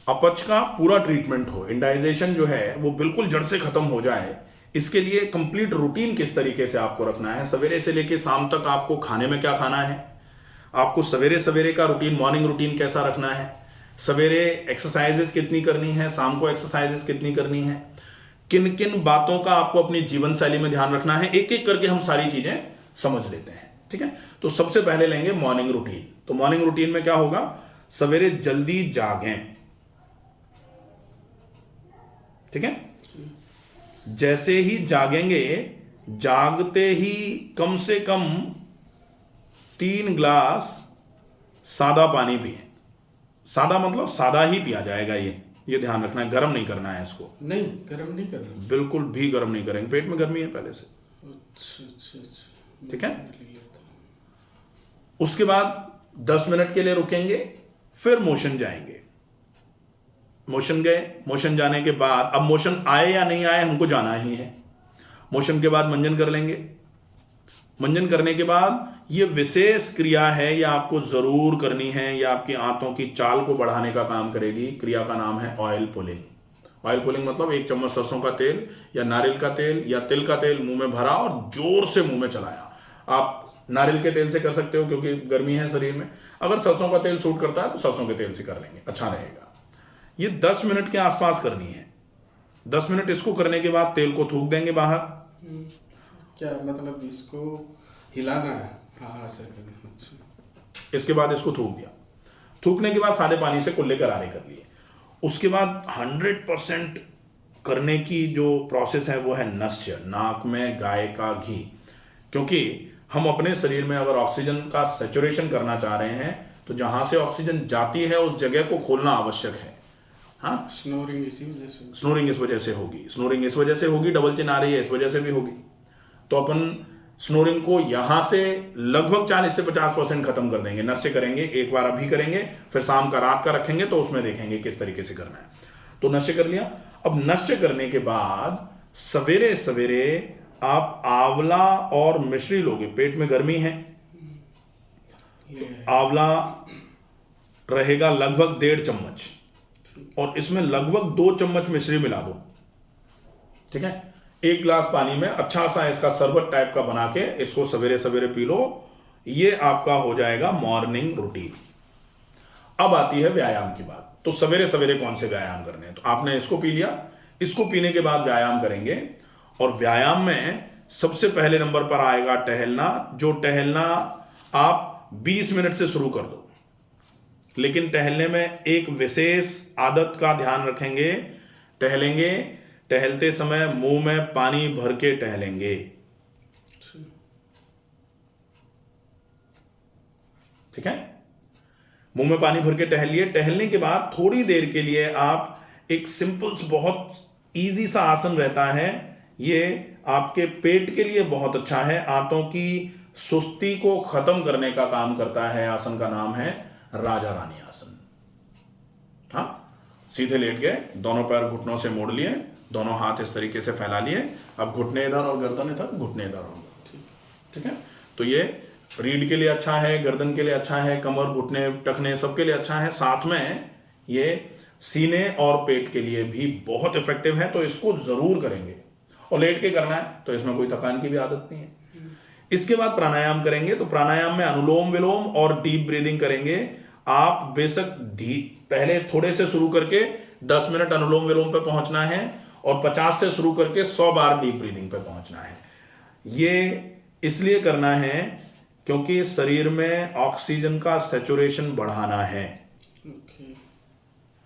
अपच का पूरा ट्रीटमेंट हो, इंडाइजेशन जो है वो बिल्कुल जड़ से खत्म हो जाए, इसके लिए कंप्लीट रूटीन किस तरीके से आपको रखना है, सवेरे से लेके शाम तक आपको खाने में क्या खाना है, आपको सवेरे सवेरे का रूटीन, मॉर्निंग रूटीन कैसा रखना है, सवेरे एक्सरसाइजेस कितनी करनी है, शाम को एक्सरसाइजेस कितनी करनी है, किन किन बातों का आपको अपनी जीवन शैली में ध्यान रखना है, एक एक करके हम सारी चीजें समझ लेते हैं। ठीक है, तो सबसे पहले लेंगे मॉर्निंग रूटीन। तो मॉर्निंग रूटीन में क्या होगा, सवेरे जल्दी जागें। ठीक है, जैसे ही जागेंगे, जागते ही कम से कम 3 ग्लास सादा पानी पिए। सादा मतलब सादा ही पिया जाएगा, ये ध्यान रखना है, गर्म नहीं करना है इसको। नहीं, गर्म नहीं करना, बिल्कुल भी गर्म नहीं करेंगे, पेट में गर्मी है पहले से। अच्छा अच्छा अच्छा, ठीक है, ले लेता हूँ। उसके बाद 10 मिनट के लिए रुकेंगे, फिर मोशन जाएंगे। मोशन गए, मोशन जाने के बाद, अब मोशन आए या नहीं आए हमको जाना ही है। मोशन के बाद मंजन कर लेंगे। मंजन करने के बाद ये विशेष क्रिया है, या आपको जरूर करनी है, या आपकी आंतों की चाल को बढ़ाने का काम करेगी। क्रिया का नाम है ऑयल पुलिंग। ऑयल पुलिंग मतलब 1 चम्मच सरसों का तेल या नारियल का तेल या तिल का तेल मुंह में भरा और जोर से मुंह में चलाया। आप नारियल के तेल से कर सकते हो क्योंकि गर्मी है शरीर में, अगर सरसों का तेल सूट करता है तो सरसों के तेल से कर लेंगे, अच्छा रहेगा। ये 10 मिनट के आसपास करनी है। 10 मिनट इसको करने के बाद तेल को थूक देंगे बाहर। क्या मतलब, इसको हिलाना है? हाँ सर, अच्छा। इसके बाद इसको थूक दिया, थूकने के बाद सादे पानी से कुल्ले करारे कर लिए। उसके बाद 100% करने की जो प्रोसेस है वो है नस्य, नाक में गाय का घी। क्योंकि हम अपने शरीर में अगर ऑक्सीजन का सेचुरेशन करना चाह रहे हैं तो जहां से ऑक्सीजन जाती है उस जगह को खोलना आवश्यक है। हाँ, स्नोरिंग इसी वजह से, स्नोरिंग इस वजह से होगी, स्नोरिंग इस वजह से होगी, डबल चिन आ रही है इस वजह से भी होगी। तो अपन स्नोरिंग को यहां से लगभग 40 से 50% खत्म कर देंगे। नस्य करेंगे, एक बार अभी करेंगे, फिर शाम का रात का रखेंगे तो उसमें देखेंगे किस तरीके से करना है। तो नस्य कर लिया। अब नस्य करने के बाद सवेरे सवेरे आप आंवला और मिश्री लोगे। पेट में गर्मी है, तो आंवला रहेगा लगभग 1.5 चम्मच, और इसमें लगभग 2 चम्मच मिश्री मिला दो। ठीक है, 1 गिलास पानी में अच्छा सा इसका शरबत टाइप का बना के इसको सवेरे सवेरे पी लो। ये आपका हो जाएगा मॉर्निंग रूटीन। अब आती है व्यायाम की बात। तो सवेरे सवेरे कौन से व्यायाम करने हैं, तो आपने इसको पी लिया, इसको पीने के बाद व्यायाम करेंगे। और व्यायाम में सबसे पहले नंबर पर आएगा टहलना। जो टहलना आप 20 मिनट से शुरू कर दो, लेकिन टहलने में एक विशेष आदत का ध्यान रखेंगे। टहलेंगे, टहलते समय मुंह में पानी भर के टहलेंगे। ठीक है, मुंह में पानी भर के टहलिए। टहलने के बाद थोड़ी देर के लिए आप एक सिंपल, बहुत इजी सा आसन रहता है, ये आपके पेट के लिए बहुत अच्छा है, आंतों की सुस्ती को खत्म करने का काम करता है। आसन का नाम है राजा रानी आसन। हाँ, सीधे लेट गए, दोनों पैर घुटनों से मोड़ लिए, दोनों हाथ इस तरीके से फैला लिए। अब घुटने इधर और गर्दन इधर, घुटने इधर और गर्दन। ठीक है, तो ये रीढ़ के लिए अच्छा है, गर्दन के लिए अच्छा है, कमर, घुटने, टखने सबके लिए अच्छा है। साथ में ये सीने और पेट के लिए भी बहुत इफेक्टिव है, तो इसको जरूर करेंगे। और लेट के करना है तो इसमें कोई थकान की भी आदत नहीं है। इसके बाद प्राणायाम करेंगे। तो प्राणायाम में अनुलोम विलोम और डीप ब्रीदिंग करेंगे। आप बेशक पहले थोड़े से शुरू करके 10 मिनट अनुलोम विलोम पे पहुंचना है, और 50 से शुरू करके 100 बार डीप ब्रीदिंग पे पहुंचना है। ये इसलिए करना है क्योंकि शरीर में ऑक्सीजन का सेचुरेशन बढ़ाना है।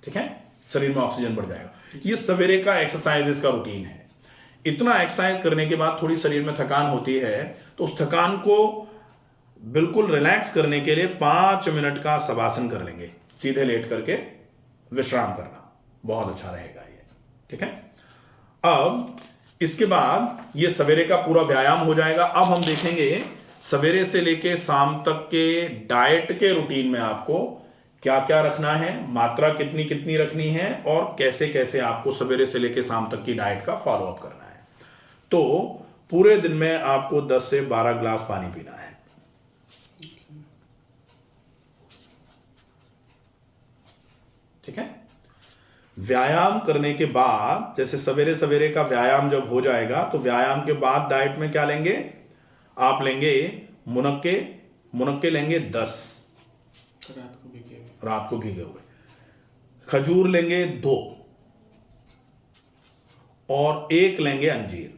ठीक है, शरीर में ऑक्सीजन बढ़ जाएगा। ये सवेरे का एक्सरसाइज का रूटीन है। इतना एक्सरसाइज करने के बाद थोड़ी शरीर में थकान होती है, तो उस थकान को बिल्कुल रिलैक्स करने के लिए 5 मिनट का शवासन कर लेंगे, सीधे लेट करके विश्राम करना, बहुत अच्छा रहेगा ये। ठीक है, अब इसके बाद ये सवेरे का पूरा व्यायाम हो जाएगा। अब हम देखेंगे सवेरे से लेके शाम तक के डाइट के रूटीन में आपको क्या क्या रखना है, मात्रा कितनी कितनी रखनी है, और कैसे कैसे आपको सवेरे से लेके शाम तक की डाइट का फॉलो अप करना है। तो पूरे दिन में आपको 10 से 12 गिलास पानी पीना है। ठीक है, व्यायाम करने के बाद, जैसे सवेरे सवेरे का व्यायाम जब हो जाएगा तो व्यायाम के बाद डाइट में क्या लेंगे? आप लेंगे मुनक्के। मुनक्के लेंगे 10 रात को भीगे हुए। खजूर लेंगे 2 और 1 लेंगे अंजीर।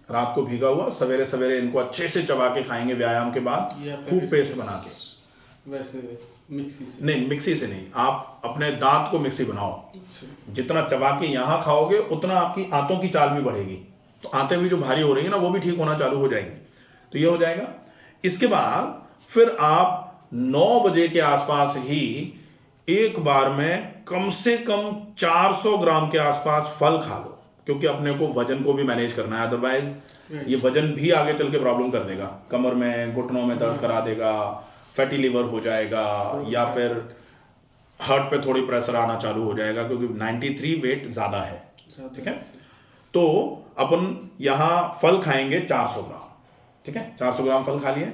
रात को भीगा हुआ, सवेरे सवेरे इनको अच्छे से चबा के खाएंगे व्यायाम के बाद, खूब पेस्ट बना के। वैसे मिक्सी से नहीं, मिक्सी से नहीं, आप अपने दांत को मिक्सी बनाओ। जितना चबा के यहां खाओगे उतना आपकी आंतों की चाल भी बढ़ेगी, तो आंतें भी जो भारी हो रही है ना वो भी ठीक होना चालू हो जाएंगी। तो ये हो जाएगा। इसके बाद फिर आप 9 बजे के आसपास ही एक बार में कम से कम 400 ग्राम के आसपास फल खा लो, क्योंकि अपने को वजन को भी मैनेज करना है, अदरवाइज ये वजन भी आगे चल के प्रॉब्लम कर देगा। कमर में, घुटनों में दर्द करा देगा, फैटी लिवर हो जाएगा, या फिर हार्ट पे थोड़ी प्रेशर आना चालू हो जाएगा, क्योंकि 93 वेट ज्यादा है। ठीक है, तो अपन यहां फल खाएंगे 400 ग्राम। ठीक है, 400 ग्राम फल खा लिए।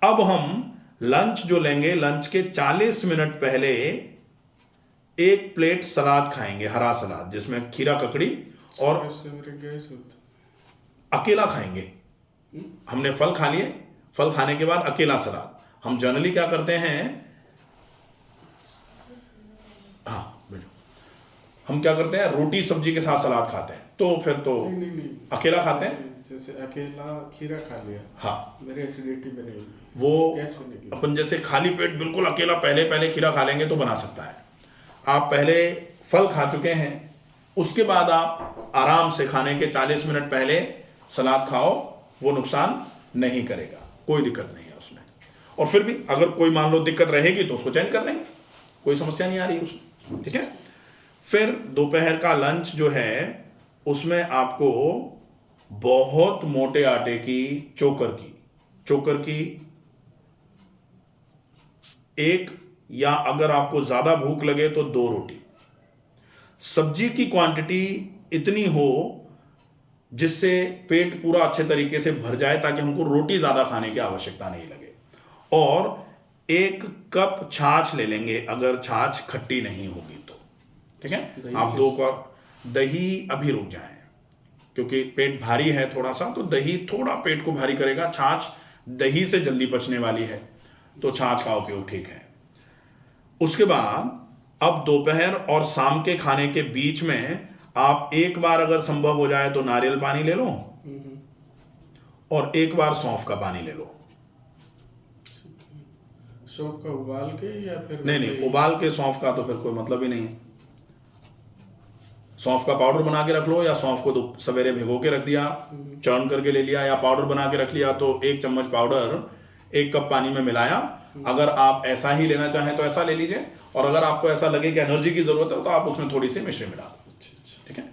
अब हम लंच जो लेंगे, लंच के 40 मिनट पहले 1 प्लेट सलाद खाएंगे, हरा सलाद, जिसमें खीरा ककड़ी और अकेला खाएंगे। हमने फल खा लिए, फल खाने के बाद अकेला सलाद। हम जनरली क्या करते हैं, हाँ बिल्कुल, हम क्या करते हैं, रोटी सब्जी के साथ सलाद खाते हैं, तो फिर तो नहीं। अकेला खाते हैं। जैसे अकेला खीरा खा लिया, हाँ, मेरे एसिडिटी बनेगी, वो गैस बनेगी। अपन जैसे खाली पेट बिल्कुल अकेला पहले खीरा खा लेंगे तो बना सकता है। आप पहले फल खा चुके हैं, उसके बाद आप आराम से खाने के 40 मिनट पहले सलाद खाओ, वो नुकसान नहीं करेगा, कोई दिक्कत नहीं है उसमें। और फिर भी अगर कोई मान लो दिक्कत रहेगी तो उसको चेंज कर लेंगे, कोई समस्या नहीं आ रही उसमें। ठीक है, फिर दोपहर का लंच जो है उसमें आपको बहुत मोटे आटे की चोकर की 1, या अगर आपको ज्यादा भूख लगे तो 2 रोटी। सब्जी की क्वांटिटी इतनी हो जिससे पेट पूरा अच्छे तरीके से भर जाए, ताकि हमको रोटी ज्यादा खाने की आवश्यकता नहीं लगे। और 1 कप छाछ ले लेंगे, अगर छाछ खट्टी नहीं होगी तो। ठीक है, आप 2 कप दही, अभी रुक जाएं क्योंकि पेट भारी है थोड़ा सा, तो दही थोड़ा पेट को भारी करेगा। छाछ दही से जल्दी पचने वाली है, तो छाछ का उपयोग ठीक है। उसके बाद अब दोपहर और शाम के खाने के बीच में आप एक बार अगर संभव हो जाए तो नारियल पानी ले लो, और एक बार सौंफ का पानी ले लो। सौंफ का उबाल के या फिर नहीं, उबाल के सौंफ का तो फिर कोई मतलब ही नहीं है। सौंफ का पाउडर बना के रख लो, या सौंफ को तो सवेरे भिगो के रख दिया, चर्न करके ले लिया, या पाउडर बना के रख लिया, तो 1 चम्मच पाउडर 1 कप पानी में मिलाया। अगर आप ऐसा ही लेना चाहें तो ऐसा ले लीजिए, और अगर आपको ऐसा लगे कि एनर्जी की जरूरत है तो आप उसमें थोड़ी सी मिश्री मिला दो। ठीक है,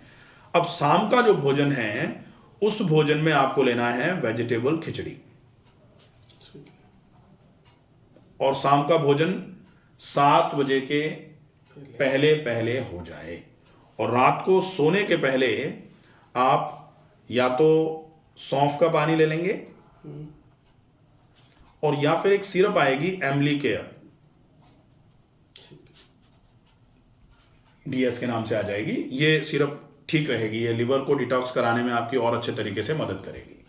अब शाम का जो भोजन है, उस भोजन में आपको लेना है वेजिटेबल खिचड़ी। और शाम का भोजन 7 बजे के पहले हो जाए। और रात को सोने के पहले आप या तो सौंफ का पानी ले लेंगे, और या फिर एक सिरप आएगी एमली केयर, डीएस के नाम से आ जाएगी। ये सिरप ठीक रहेगी, ये लिवर को डिटॉक्स कराने में आपकी और अच्छे तरीके से मदद करेगी।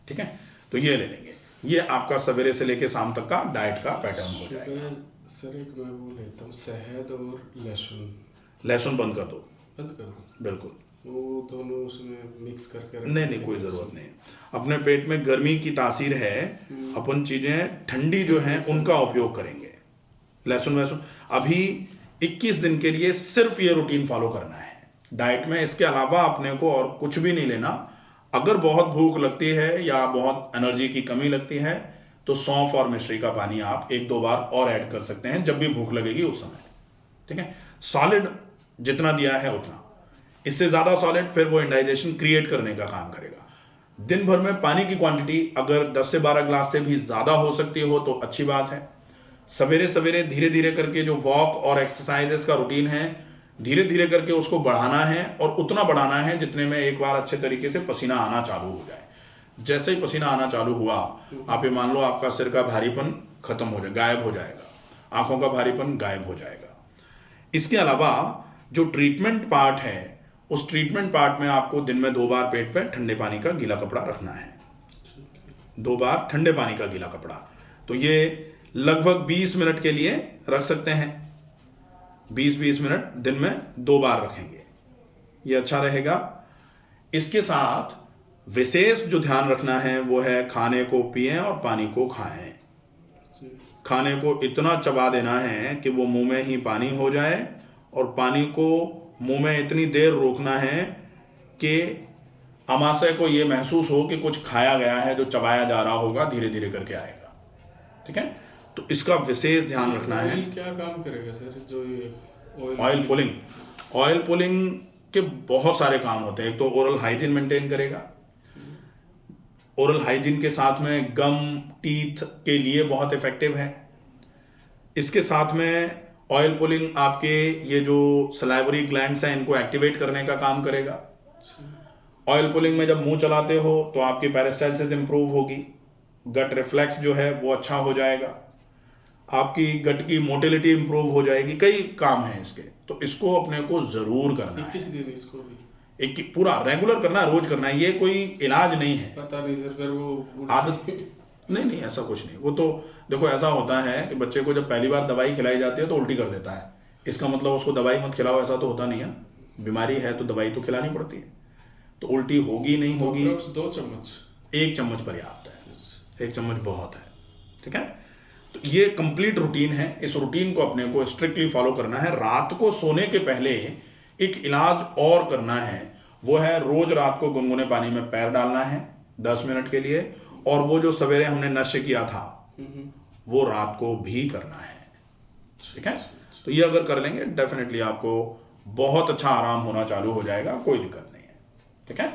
ठीक है, तो ये ले लेंगे। ये आपका सवेरे से लेके शाम तक का डाइट का पैटर्न हो जाएगा। सर एक मैं वो लेता हूँ शहद और लहसुन। लहसुन बंद कर दो, बंद कर दो, बिल्कुल। वो दोनों उसमें मिक्स करके नहीं, कोई ज़रूरत नहीं। अपने पेट में गर्मी की तासीर है, अपन चीज़ें ठंडी जो हैं उनका उपयोग करेंगे। लहसुन अभी 21 दिन के लिए सिर्फ ये रूटीन फॉलो करना है डाइट में। इसके अलावा अपने को और कुछ भी नहीं लेना। अगर बहुत भूख लगती है या बहुत एनर्जी की कमी लगती है तो सौंफ और मिश्री का पानी आप 1-2 बार और ऐड कर सकते हैं, जब भी भूख लगेगी उस समय। ठीक है, सॉलिड जितना दिया है उतना, इससे ज़्यादा सॉलिड फिर वो इंडाइजेशन क्रिएट करने का काम करेगा। दिन भर में पानी की क्वांटिटी अगर 10 से 12 ग्लास से भी ज़्यादा हो सकती हो तो अच्छी बात है। सवेरे सवेरे धीरे धीरे करके जो वॉक और एक्सरसाइजेस का रूटीन है, धीरे धीरे करके उसको बढ़ाना है, और उतना बढ़ाना है जितने में एक बार अच्छे तरीके से पसीना आना चालू हो जाए। जैसे ही पसीना आना चालू हुआ, आप ये मान लो आपका सिर का भारीपन खत्म हो जाए, गायब हो जाएगा, आंखों का भारीपन गायब हो जाएगा। इसके अलावा जो ट्रीटमेंट पार्ट है, उस ट्रीटमेंट पार्ट में आपको दिन में 2 बार पेट पे ठंडे पानी का गीला कपड़ा रखना है, 2 बार ठंडे पानी का गीला कपड़ा। तो ये लगभग 20 मिनट के लिए रख सकते हैं, 20-20 मिनट दिन में 2 बार रखेंगे, ये अच्छा रहेगा। इसके साथ विशेष जो ध्यान रखना है वो है खाने को पिएं और पानी को खाएं। खाने को इतना चबा देना है कि वो मुंह में ही पानी हो जाए, और पानी को मुंह में इतनी देर रोकना है कि आमाशय को ये महसूस हो कि कुछ खाया गया है, जो चबाया जा रहा होगा धीरे धीरे करके आएगा। ठीक है, तो इसका विशेष ध्यान रखना है। ऑयल क्या काम करेगा सर, जो ये ऑयल पुलिंग, ऑयल पुलिंग के बहुत सारे काम होते हैं। एक तो ओरल हाइजीन मेंटेन करेगा, ओरल हाइजीन के साथ में गम टीथ के लिए बहुत इफेक्टिव है। इसके साथ में ऑयल पुलिंग आपके ये जो सलाइवरी ग्लैंड्स हैं इनको एक्टिवेट करने का काम करेगा। ऑयल पुलिंग में जब मुंह चलाते हो तो आपकी पेरिस्टाल्सिस इंप्रूव होगी, गट रिफ्लेक्स जो है वो अच्छा हो जाएगा, आपकी गट की मोटिलिटी इंप्रूव हो जाएगी। कई काम हैं इसके, तो इसको अपने को जरूर करना है। 21 दिन इसको भी एक पूरा रेगुलर करना है, रोज करना है। ये कोई इलाज नहीं है, पता नहीं सर, फिर वो आदत नहीं, ऐसा कुछ नहीं। वो तो देखो ऐसा होता है कि बच्चे को जब पहली बार दवाई खिलाई जाती है तो उल्टी कर देता है, इसका मतलब उसको दवाई मत खिलाओ, ऐसा तो होता नहीं है। बीमारी है तो दवाई तो खिलानी पड़ती है, तो उल्टी होगी नहीं होगी। 2 चम्मच, 1 चम्मच पर्याप्त है, 1 चम्मच बहुत है। ठीक है, तो ये कंप्लीट रूटीन है। इस रूटीन को अपने को स्ट्रिक्टली फॉलो करना है। रात को सोने के पहले एक इलाज और करना है, वो है रोज रात को गुनगुने पानी में पैर डालना है 10 मिनट के लिए, और वो जो सवेरे हमने नश्य किया था वो रात को भी करना है। ठीक है, तो ये अगर कर लेंगे डेफिनेटली आपको बहुत अच्छा आराम होना चालू हो जाएगा, कोई दिक्कत नहीं है। ठीक है।